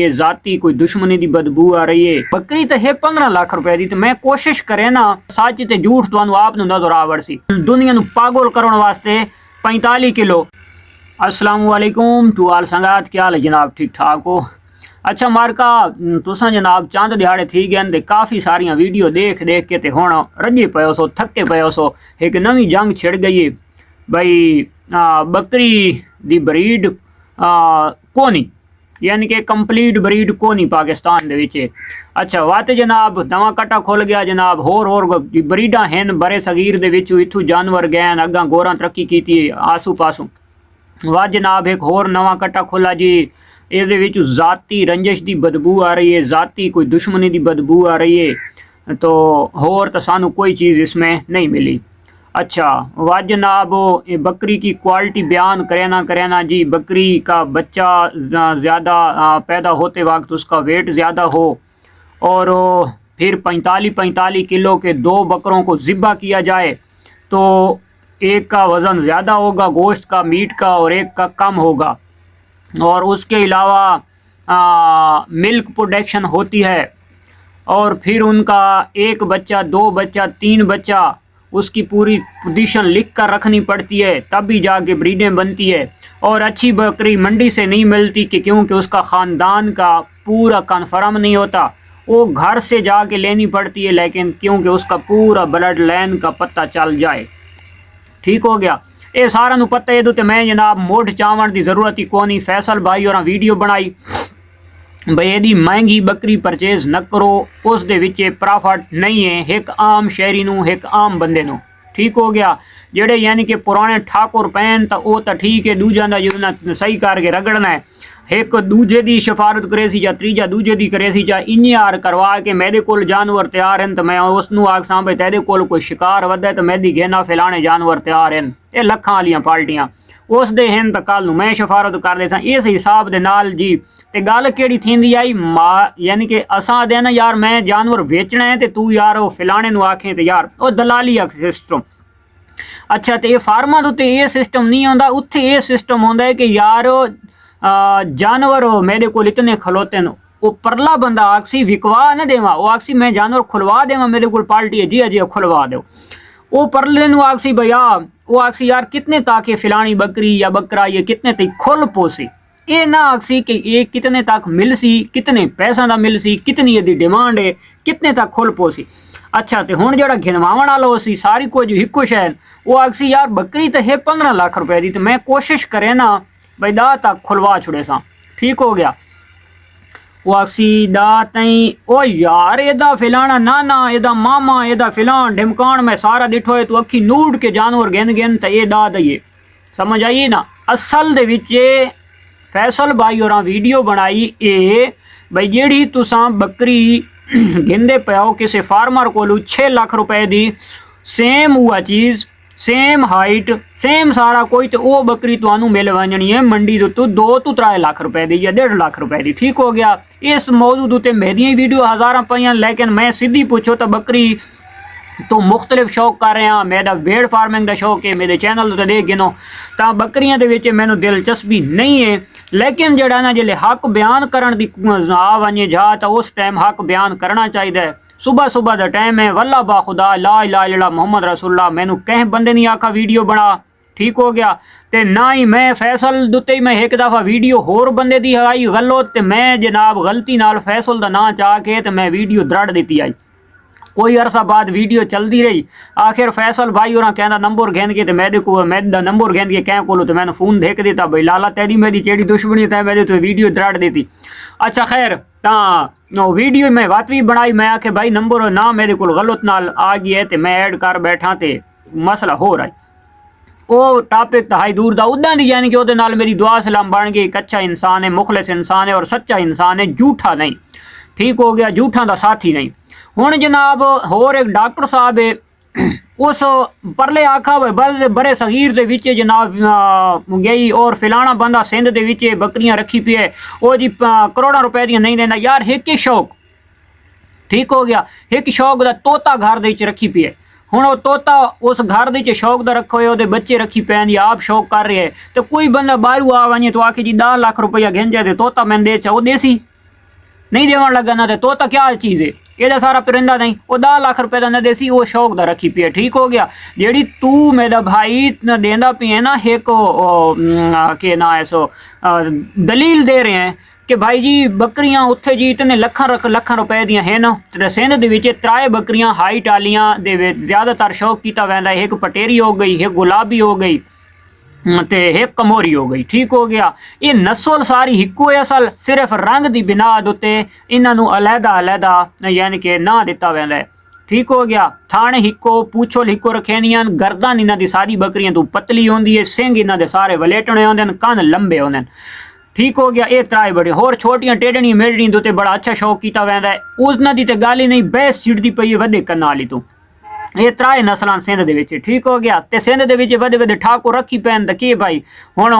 ये जाती कोई दुश्मनी दी बदबू आ रही है। बकरी तो है 15 लाख रुपए दी। तो मैं कोशिश करे ना सच ते झूठ तुहानू आप नू नजर आवड़ सी। दुनिया नू पागल करने वास्ते 45 किलो। अस्सलाम वालेकुम टू आल संगात, क्या हाल है जनाब, ठीक ठाक हो? अच्छा मारका तुसा जनाब चंद दिहाड़े थी गए ते काफ़ी सारिया वीडियो देख देख के ते हुण रजे पयो सो, थके पयो सो। एक नवी जंग छिड़ गई है बई बकरी दी ब्रीड कोनी, यानी कि कंप्लीट ब्रीड कोनी पाकिस्तान दे विच। अच्छा वाते जनाब नवा कट्टा खुल गया जनाब, होर ब्रीडा हैं बड़े सगीर दे विच, इत्थू जानवर गए अग्गा गोरा तरक्की की आसू पासू। वाह जनाब एक होर नवा कट्टा खुला जी, ਇਹਦੇ ਵਿੱਚ ज़ाती रंजिश की बदबू आ रही है, ज़ाती कोई दुश्मनी की बदबू आ रही है। तो होर तो सानू कोई चीज़ इसमें नहीं मिली। अच्छा वाह जनाब ये बकरी की क्वालिटी बयान करे ना जी। बकरी का बच्चा ज़्यादा पैदा होते वक्त उसका वेट ज़्यादा हो और फिर 45 किलो के 2 बकरों को ज़िब्हा किया जाए तो एक का वज़न ज़्यादा होगा गोश्त का, मीट का, और एक का कम होगा। और उसके अलावा मिल्क प्रोडक्शन होती है और फिर उनका 1 बच्चा, 2 बच्चा, 3 बच्चा, उसकी पूरी पोजीशन लिख कर रखनी पड़ती है तभी जाके ब्रीडें बनती है। और अच्छी बकरी मंडी से नहीं मिलती कि क्योंकि उसका ख़ानदान का पूरा कन्फर्म नहीं होता, वो घर से जाके लेनी पड़ती है, लेकिन क्योंकि उसका पूरा ब्लड लाइन का पता चल जाए। ठीक हो गया, ये सारा नू पता है। तो मैं जनाब मुठ चावण की जरूरत ही कोनी। फैसल भाई और वीडियो बनाई भाई यदि महंगी बकरी परचेज न करो, उस दे विच प्रॉफिट नहीं है एक आम शहरी नू, एक आम बंदे नू। ठीक हो गया, जेड़े यानी कि पुराने ठाकुर पैन तो वो तो ठीक है, दूजा का जो सही करके रगड़ना है, एक दूजे की सिफारत करे सी या तीजा दूजे की करे सी, चाहे इन्नी हार करवा के मेरे को जानवर तैयार हैं तो मैं उसनू आखसा भाई तेरे को कोई शिकार वधे तो मेरी घेना फैलाने जानवर तैयार हैं। ये लखां वालियां पार्टियां उस दे हैं तो कल मैं सिफारत कर देता इस हिसाब दे नाल जी। ते गल केड़ी थींदी आई यानी कि असां दे ना यार मैं जानवर बेचना है तो तू यार वो फैलाने नू आखें तो यार वो दलाली सिस्टम। अच्छा तो ये फार्मां दे उत्ते ये सिस्टम नहीं होंदा, उत्थे ये सिस्टम होंदा है कि यार जानवर मेरे को इतने खलोते हैं, वो परला बंदा आखसी विकवा न देवा, वो आखसी मैं जानवर खुलवा देवा, मेरे को पार्टी है जी अजी खुलवा दो। वो परले नू आखसी भैया, वो आखसी यार कितने ताकि फिलानी बकरी या बकरा ये कितने तक खुल पोसी, ये ना आखसी कि ये कितने तक मिल सी, कितने पैसा का मिल सी, कितनी यदि डिमांड है, कितने तक खुल पोसी। अच्छा तो हुण जेड़ा घिनवावण वाला सी सारी कुछ हिक्को शहर, वो आखसी यार बकरी तो है 15 लाख रुपए की, तो मैं कोशिश करे ना भाई दा तक खुलवा छुड़े सा। ठीक हो गया, वो आखसी दा तई ओ यार एदा फिलाना नाना, एदा मामा, एदा फिलान ढिमकान में सारा डिठो है, तू अखी नूड के जानवर गिन गिन तो ये दा दइए। समझ आई ना? असल दे विच फैसल भाई और वीडियो बनाई ए भाई जेड़ी तुसा बकरी गिनदे पाओ किसी फार्मर को 6 लाख रुपए दी, सेम हुआ चीज़, सेम हाइट, सेम सारा कोई, तो वो बकरी तुहानू मिल वजनी है मंडी दे उत्तों 2 तो 3 लाख रुपए दी या 1.5 लाख रुपए दी। ठीक हो गया, इस मौजूद उत्ते मेरी वीडियो हज़ारां पईयां, लेकिन मैं सीधी पूछो तो बकरी तो मुख्तलिफ शौक कर रहे हैं। मेरा भेड़ फार्मिंग का शौक है, मेरे चैनल तो देख गिनो तो बकरियां दे विच मैनू दिलचस्पी नहीं है, लेकिन जड़ा ना जिले हक बयान करन दी आ वने जा तो उस टाइम हक बयान करना चाहिए। सुबह सुबह का टाइम है, वल्ला बा खुदा ला इलाहा इल्लल्लाह मोहम्मद रसूलुल्लाह, मैनू कह बंदे नहीं आखा वीडियो बना। ठीक हो गया, तो ना ही मैं फैसल दुते ही मैं एक दफ़ा वीडियो होर बंदे दी आई गलत, तो मैं जनाब गलती नाल फैसल का ना चाह के तो मैं वीडियो दरड़ दी आई। कोई अरसा बाद वीडियो चलती रही, आखिर फैसल भाई और कहना नंबर घेन के, तो मेरे को मेरा नंबर घेन के क्या कोलो, तो मैंने फ़ोन देख दिता भाई लाला तेरी मेरी केड़ी दुश्मनी था, मैं तो वीडियो दरड़ देती। अच्छा खैर तो वीडियो में बात भी बनाई, मैं आखे भाई नंबर ना मेरे को गलत नाल आ गई है, तो मैं ऐड कर बैठा तो मसला हो रहा है। वो टॉपिक तो हाई दूर का उदा नहीं, यानी कि वो नाल मेरी दुआ सलाम बन गई। एक अच्छा इंसान है, मुखलिस इंसान है और सच्चा इंसान है, झूठा नहीं। ठीक हो गया, झूठा का साथी नहीं। हुण जनाब होर एक डॉक्टर साहब है, उस परले आखा बड़े सगीर दे विच जनाब गई और फिलाना बंदा सिंध दे विच बकरियां रखी पी है, वो जी करोड़ों रुपए दी नहीं देना यार, एक ही शौक। ठीक हो गया, एक शौक का तोता घर दे विच रखी पी है। हुण वो तोता उस घर दे शौक का रखो है, बच्चे रखी पे या आप शौक कर रहे हैं, तो कोई बंदा बाहरों आ वने तो आके जी 10 लाख रुपया घेन जाए तोता मैं दे चा, वो देसी नहीं देवन लगा ना तो क्या चीज़ है ਇਹਦਾ ਸਾਰਾ ਪਰਿੰਦਾ ਨਹੀਂ ਉਹ 10 ਲੱਖ ਰੁਪਏ ਦਾ ਨਾ ਦੇਸੀ ਉਹ ਸ਼ੌਕ ਦਾ ਰੱਖੀ ਪਿਆ ਠੀਕ ਹੋ ਗਿਆ ਜਿਹੜੀ ਤੂੰ ਮੇਰਾ ਭਾਈ ਨਾ ਦੇਂਦਾ ਪਿਆ ਨਾ ਇੱਕ ਕਿ ਨਾ ਐਸੋ ਦਲੀਲ ਦੇ ਰਹੇ ਹੈ कि भाई जी बकरियां उत्थे जी इतने लखां रुपए दियां हैं ना सिंध दे विच 3 बकरियां हाइट वालियां दे ज़्यादातर शौक किया वैंदा एक पटेरी हो गई एक गुलाबी हो गई ते एक कमोरी हो गई ठीक हो गया ये नस्ल सारी हिक्को है असल सिर्फ रंग की बिना उत्ते इन्हों अलहदा यानी कि ना दिता वैंदा है ठीक हो गया थाने हिक्को पूछो हिक्को रखे दियां गर्दन इन्हां दी सारी बकरियां तो पतली होंदी है सिंह इन्हां दे सारे वलेटने होंदे कन लंबे होंदे ठीक हो गया ये 3 बड़े होर छोटियां टेढ़नी मेढ़नी दे बड़ा अच्छा शौक किया वैंदा है उन्हां दी ते गल ही नहीं बहस छिड़दी पई है वड्डे कन्नां वाली तो ये 3 नस्लां सिंध दे विच ठीक हो गया ते सिंध दे विच वड्डे ठाकुर रखी पैन दा की भाई हुण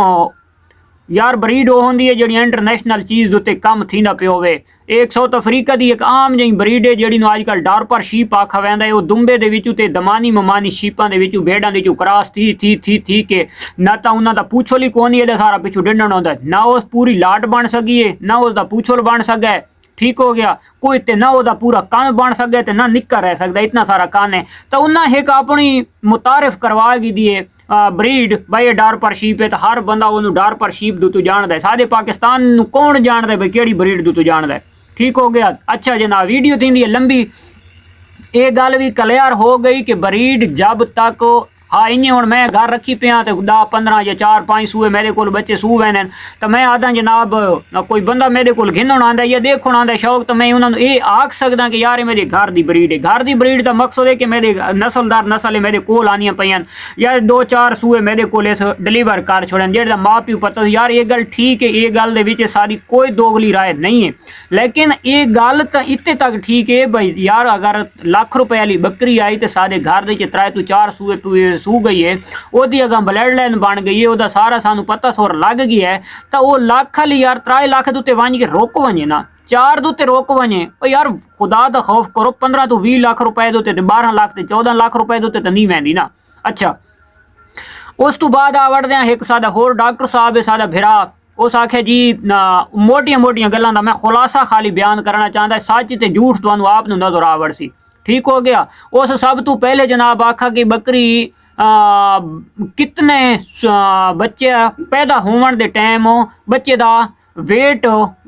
यार ब्रीड वो होंदी है जिहड़ी इंटरनेशनल चीज़ उत्ते कम थींदा पियो होवे एक साउथ अफ्रीका दी एक आम जी ब्रीड है जिहड़ी अजकल डार्पर शीप आखा वैंदा है वो दुंबे दे विचों ते दमानी ममानी शीपां दे विचों भेड़ां दे विचों क्रॉस थी के ना तां उन्हां दा पूछल ही कोनी इहदा सारा पिछों डिंडण आउंदा ना उस पूरी लाट बन सकी है ना उसदा पूछल बन सकै ठीक हो गया कोई ते ना उसदा पूरा कान बन सके ते ना निक्का रह सकता इतना सारा कान है तो उन्हें एक अपनी मुतारिफ करवा दी दिए ब्रीड भाई डार्पर शीप है तो हर बंदा उन्होंने डार्पर शीप दू तू जानता है सारे पाकिस्तान नू कौन जानता है भाई केड़ी ब्रीड दू तू जानता है ठीक हो गया अच्छा जनाब वीडियो थी लंबी ये गल भी क्लियर हो गई कि ब्रीड जब तक हाँ इं हूँ मैं घर रखी पिया तो 10-15 या 4-5 सूए मेरे को बच्चे सूह वैन तो मैं आदा जनाब कोई बंदा मेरे को घिनण आंदा या देखण आंदा शौक तो मैं उन्होंने ये आख सकदा कि यार मेरे घर की ब्रीड है घर की ब्रीड का मकसद है कि मेरे नस्लदार नस्ल है मेरे कोल आनियां पईयां या 2-4 सूए मेरे को डिलीवर कर छोड़न जेड़ा माँ प्यो पता यार ये गल ठीक है ये गल दे विच सारी कोई दोगली राय नहीं है लेकिन ये गल तो इत्थे तक ठीक है भाई यार अगर लाख रुपए वाली बकरी आई तो सारे घर के 3-4 सूए सू गई है ओदी अगर ब्लड लाइन बन गई है ओदा सारा सानू पता सोर लग गया है तो वो लाख वाली यार 3 लाख दुते वंज के रोक वंजे ना 4 दुते रोक वंजे यार खुदा दा खौफ करो 15 तो 20 लाख रुपए दुते 12 लाख ते 14 लाख रुपए दुते तो नहीं वैंदी ना अच्छा उस तो बाद आ वड़दे एक सादा होर डॉक्टर साहब है सादा भिरा उस आखे जी मोटियां मोटियां गल्लां दा मैं खुलासा खाली बयान करना चाहता सच ते झूठ तुहानू आप नू नजर आवड़ सी ठीक हो गया उस सब तो पहले जनाब आखा कि बकरी कितने बच्चे पैदा होने दे टाइम बच्चे दा वेट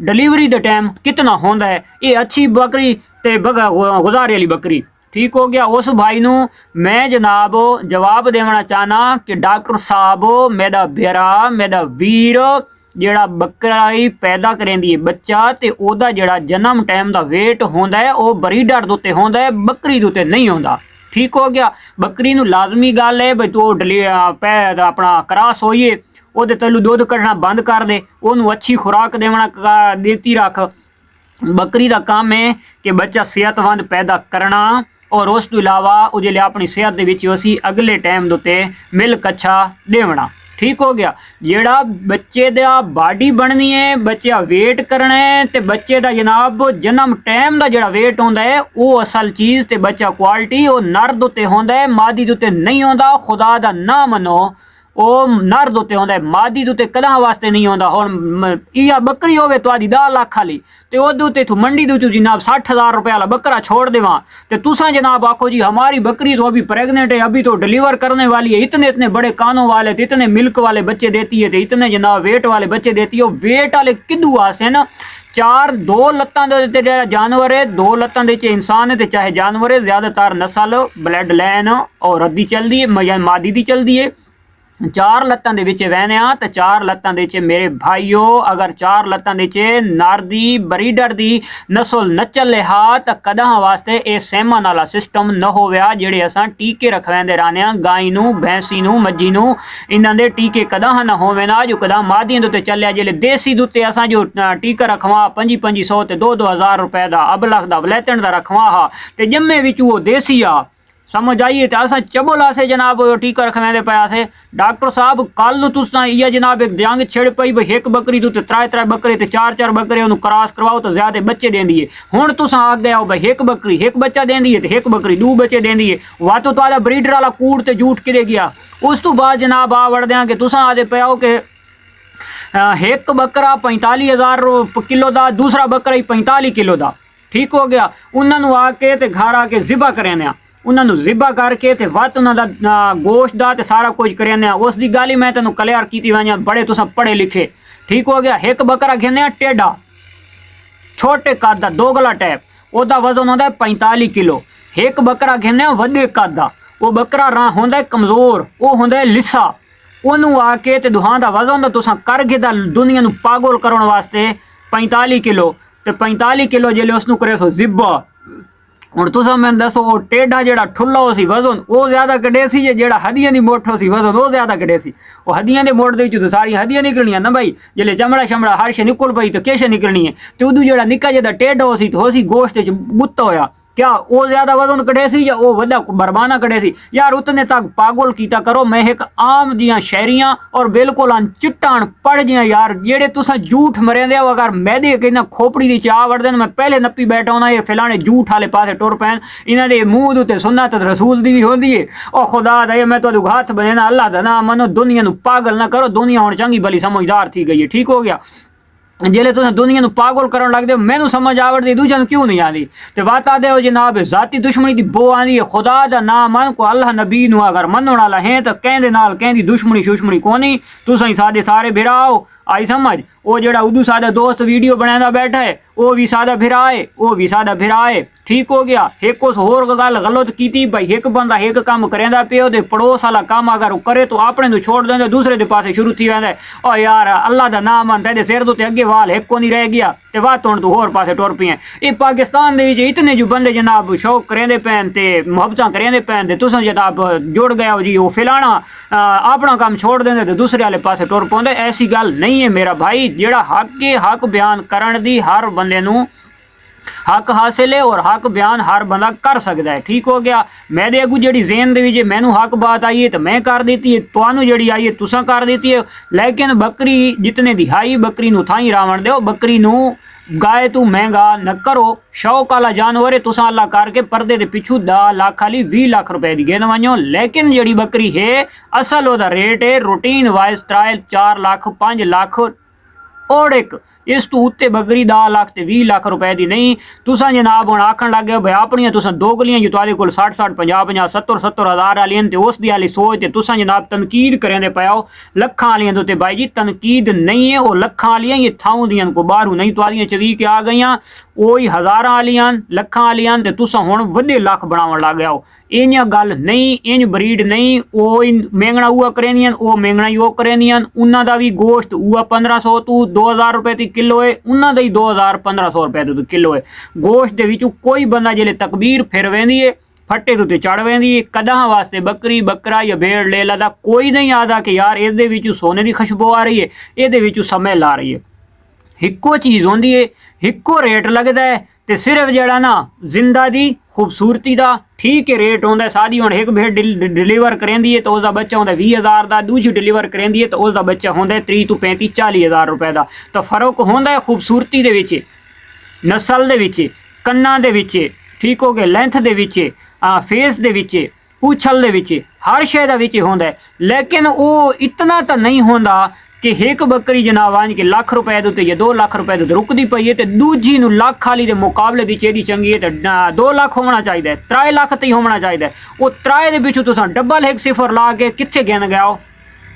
डिलीवरी दे टाइम कितना होंदा है ये अच्छी बकरी ते गुजारे वाली बकरी ठीक हो गया उस भाई नू मैं जनाब जवाब देना चाहना कि डॉक्टर साहब मेरा बेरा मेरा वीर जेड़ा बकरा ही पैदा करेंदी है बच्चा ते ओदा जेड़ा जन्म टाइम दा वेट होंदा है वो ब्रीडर दे उत्ते होंदा है बकरी दे उत्ते नहीं होंदा ठीक हो गया बकरी नू लाजमी गल है भाई तू पैदा अपना क्रॉस होइए ओदे तैनू दुध कढ़ना बंद कर दे ओनू अच्छी खुराक देवना देती रख बकरी का काम है कि बच्चा सेहतमंद पैदा करना और उस तो इलावा उजले अपनी सेहत दे विच असी अगले टाइम दे उत्ते मिल्क अच्छा देवना ठीक हो गया जेड़ा बच्चे दा बॉडी बननी है बच्चा वेट करना है ते बच्चे दा जनाब जन्म टाइम दा जेड़ा वेट होंदा है वो असल चीज़ ते बच्चा क्वालिटी वो नर दे उत्ते होंदा है मादी दे उत्ते नहीं होंदा खुदा दा ना मनो वो नर दे उत्ते होंदा है मादी दे उत्ते कदां वास्ते नहीं होंदा हुण इया बकरी होवे तुहाडी 10 लाख वाली ते ओदे उत्ते तू मंडी दे उत्ते जनाब 60,000 रुपए वाला बकरा छोड़ देवां ते तुसां जनाब आखो जी हमारी बकरी तो अभी प्रेग्नेंट है अभी तो डिलीवर करने वाली है इतने इतने बड़े कानों वाले इतने मिल्क वाले बच्चे देती है इतने जनाब वेट वाले बच्चे देती है वेट वाले किदू आसे ना 2 लत्तां दे जानवर है 2 लत्तां दे इंसान है चाहे जानवर है ज्यादातर नस्ल ब्लड लाइन और अद्धी चलती है मादी दी चलती है 4 लत्तां दे विच वहने आ ते 4 लत्तां दे च मेरे भाईओ अगर 4 लत्तां दे च नर दी ब्रीडर दी नस्ल न चले हा तो कदा वास्ते ये सेमन वाला सिस्टम न होया जेड़े असां टीके रखवांदे रहने गाय नू भैंसी नू मज्जी नू इन्हां दे टीके कदा न होवे ना जो कदा मादियां दे उत्ते चलिया जेले देसी दे उत्ते असां जो टीका रखवा 500 ते 2-2 रुपए दा अबलख दा वलैतन दा रखवा हा ते जम्मे विच वो देसी आ समझ आइए तो असा चबोला से जनाब टीका रखने पाया से डॉक्टर साहब कल नू तुसां इया जनाब एक जंग छिड़ पई भाई एक बकरी तो 3 बकरे ते 4 बकरे उन्होंने क्रॉस करवाओ तो ज्यादा बच्चे देंदी है हुण तुसां आख गए हो भाई एक बकरी एक बच्चा देंदी है तो एक बकरी 2 बच्चे देंदी है वा तो तुहाडा ब्रीडर वाला कूड़ ते झूठ किदे गया उस तो बाद जनाब आ वड़दे कि तुसां आदे पे हो कि एक बकरा 45,000 किलो का, दूसरा बकरा ही 45 किलो का। ठीक हो गया। उन्होंने आके ते घर आके जिबा करें, उन्होंने जिबा करके ते वत उन्होंने गोश्त का ते सारा कुछ करें। उस दी गल ही मैं तेन क्लियर की वजह, बड़े तुस पढ़े लिखे। ठीक हो गया। एक बकरा घेने टेढ़ा छोटे कद का दोगला टाइप, ओदा वजन होता है 45 किलो। एक बकरा घेने वड्डे कद का, वो बकरा होंदा है कमजोर, वो होंदा है लिसा। ओनू आके ते दुहां दा वजन तुसां कर के दुनिया नू पागल करने वास्ते 45 किलो, ते 45 किलो जेल्ले उसनू करे सो जिब्बा। हुण तुसां मैनूं दसो वो टेढ़ा जेड़ा ठुल्ला हो सी वजन वो ज्यादा कढे सी, जेड़ा हड्डियां दी मोट हो सी वजन वो ज्यादा कढे सी। वो हड्डियां दे मोट दे विच तो सारी हड्डियां निकलनियां ना भाई, जेल्ले चमड़ा शमड़ा हर शे निकल पई तो किश निकलनी है। ते उदू जेड़ा निक्का जेदा टेढ़ा हो सी तो हो सी गोश्त च बुत्ता होया, क्या वो ज्यादा वजन कढ़े सी या वो वड्डा बरबाना कढ़े सी? यार उतने तक पागल कीता करो। मैं एक आम जियां शहरियां और बिल्कुल चिट्टान पढ़ जियां यार जेड़े तुसा झूठ मरेंदे हो। अगर मैदे कहना खोपड़ी दी चाह वड़दे मैं पहले नप्पी बैठा होना, ये फिलाने झूठ वाले पासे टुर पैन। इन्हां दे मूंह उत्ते सुन्नत रसूल दी भी होंदी है। ओ खुदा दा मैं तुहानू हाथ बनेना, अल्लाह दा नाम मनो, दुनिया नू पागल ना करो। दुनिया हुण चंगी भली समझदार थी गई है। ठीक हो गया। जेले तुम दुनिया नू पागल करन लगदे हो, मैनू समझ आवड़दी, दूजा नू क्यों नहीं आती? ते बात आदे हो जनाब जाती दुश्मनी दी बो आंदी है। खुदा दा नाम मन को अल्लाह नबी नू अगर मनण वाला है तो कहंदे नाल कहंदी दुश्मनी शुश्मनी कोनी। तुसीं सादे सारे भिराओ, आई समझ। वो जेड़ा उदू सादा दोस्त वीडियो बनांदा बैठा है वो भी सादा भिरा है, वो भी सादा भिरा है। ठीक हो गया। एक उस होर गल गलत कीती भाई, एक बंदा एक काम करेंदा पियो ते पड़ोस वाला काम अगर करे तो अपने नू छोड़ देंदे, दूसरे दे पासे शुरू थी वेंदा। ओ यार अल्लाह दा नाम मन तेरे सिर दे अगे वाल एक को नहीं रह गया ते बात हुण तू होर पासे टुर पई है। ये पाकिस्तान दे विच इतने जो बंदे जनाब शौक करेंदे पैन ते मुहब्बतां करेंदे पैन ते तुसां जनाब जुड़ गए हो जी वो फिलाना अपना काम छोड़ देंदे ते दूसरे वाले पासे टुर पौंदे। ऐसी गल नहीं है मेरा भाई। जेड़ा हक के हक बयान करन दी हर बंदे नू हक हासिल है और हक बयान हर बंदा कर सकता है। ठीक हो गया। मेरे अगू जी जेन दे मैनू हक बात आई है तो मैं कर देती है, तुहानू जी आई है तुसा कर देती है। लेकिन बकरी जितने दिहाई बकरी नू थाई रावण दो, बकरी नू गाय तू महंगा न करो। शौक वाला जानवर है, तुसा अल्लाह करके पर्दे के पिछू 10 लाख वाली 20 लाख रुपए की गेंद वनो। लेकिन जी बकरी है असल ओदा रेट है routine wise trial 4 lakh 5 lakh और एक इस तू उत्ते बकरी 10 लाख ते 20 लाख रुपए की नहीं। तुसा जनाब हुण आखण लग गए भाई अपनियां तुसा दोगलियां जो तुहाडे कोल 60 60 50 50 70 70 हज़ार वालियां ते उस दी हाली सोच ते तुसा जनाब तनकीद करेंदे पाओ लखां वालियां दे। भाई जी तनकीद नहीं है, वो लखां वालियां ये थाऊं दियां को बाहरों नहीं, तुहाडियां 24 के आ गईयां ओही हज़ारां वालियां लखां वालियां ते तुसा हुण वड्डे लख बनावण लग गए हो। इंज गल नहीं, इंज ब्रीड नहीं। वो मेंगना हुआ करेंदियां, वो मेंगना ही वो करेंदियां। उन्हां दा भी गोश्त हुआ 1500 तो 2000 रुपए ती किलो है, उन्हां दा ही 2000 1500 रुपए तो किलो है। गोश्त दे विचों कोई बंदा जिले तकबीर फिर वेंदी है फट्टे तो चढ़ वेंदी है। कदां वास्ते बकरी बकरा या भेड़ लेला दा कोई नहीं आता कि यार इहदे विचों सोने की खुशबू आ रही है, इहदे विचों स्मैल आ रही है। हिक्को चीज़ होंदी है, हिक्को रेट लगता है ते सिर्फ जड़ा ना जिंदा दी खूबसूरती का ठीक है रेट होंदा है। सादी हुण एक भेड़ डिलीवर करेंदी है तो उसका बच्चा होंदा 20,000 का, दूजी डिलीवर करेंदी है तो उसका बच्चा होंदा 30 तो 35 40 हज़ार रुपए का। तो फर्क होंदा है खूबसूरती दे विच, नस्ल दे विच, कन्ना दे विच, ठीक हो गया, लेंथ दे विच, फेस दे विच, पूछल दे विच, हर शे दा विच होंदा है। लेकिन वो इतना तो नहीं होंदा कि एक बकरी जनाब आंज के लाख रुपए दे या 2 लाख रुपए दे रुकती पई है तो दूजी नू लाख वाली दे मुकाबले दी चेदी चंगी है तो 2 लाख होना चाहिए, 3 लाख तो ही होना चाहिए। वो 3 दे पिछू तुसां डबल एक सिफर ला के कित्थे गिन गए हो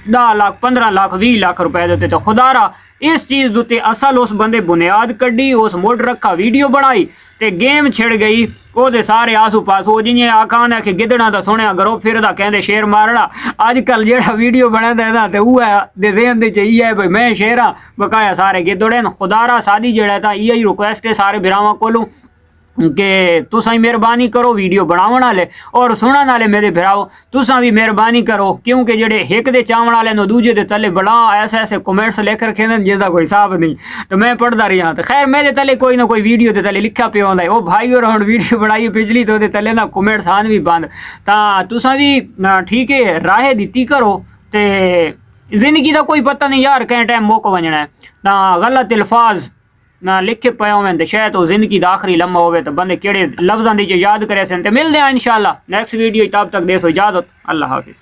10 लाख 15 लाख 20 लाख रुपए दे। तो खुदारा इस चीज़ दुते असल उस बंदे बुनियाद कड्डी, उस मुड रखा वीडियो बनाई ते गेम छिड़ गई। वो सारे आसू पासू जिन्हें आखान है कि गिदड़ा तो सुनिया करो फिरदा कहते शेर मारना। अजकल जो वीडियो बनाता है तो वह देन दे चाहिए है भाई मैं शेर हाँ बकाया सारे गिदड़े। खुदारा सादी जड़ा था यही रिक्वेस्ट है सारे बिरावां कोलों कि तुसा ही मेहरबानी करो वीडियो बनावन वाले और सुनने वाले मेरे भराओ तुसा भी मेहरबानी करो, क्योंकि जेडे एक दे चावण वाले नो दूजे दे तले बड़ा ऐसे ऐसे कमेंट्स लिख रखे हैं जिसका कोई हिसाब नहीं। तो मैं पढ़ता रहा तो खैर मेरे तले कोई ना कोई वीडियो के तले लिखा पे होंदा है वो भाई और हम वीडियो बनाई पिछली तो तले ना कमेंट्स आन भी बंद। तो तुसा भी ठीक है राह दी करो ते जिंदगी का कोई पता नहीं यार कैं टाइम मुक वजना है। तो गलत अल्फाज ना लिखे पे होवें तो शायद वो जिंदगी का आखिरी लम्हा होवे तो बंदे केड़े लफ्ज़ां दी याद करे सन। ते मिलदे हैं इंशाअल्लाह नेक्स्ट वीडियो, तब तक देसो इजाजत, अल्लाह हाफिज़।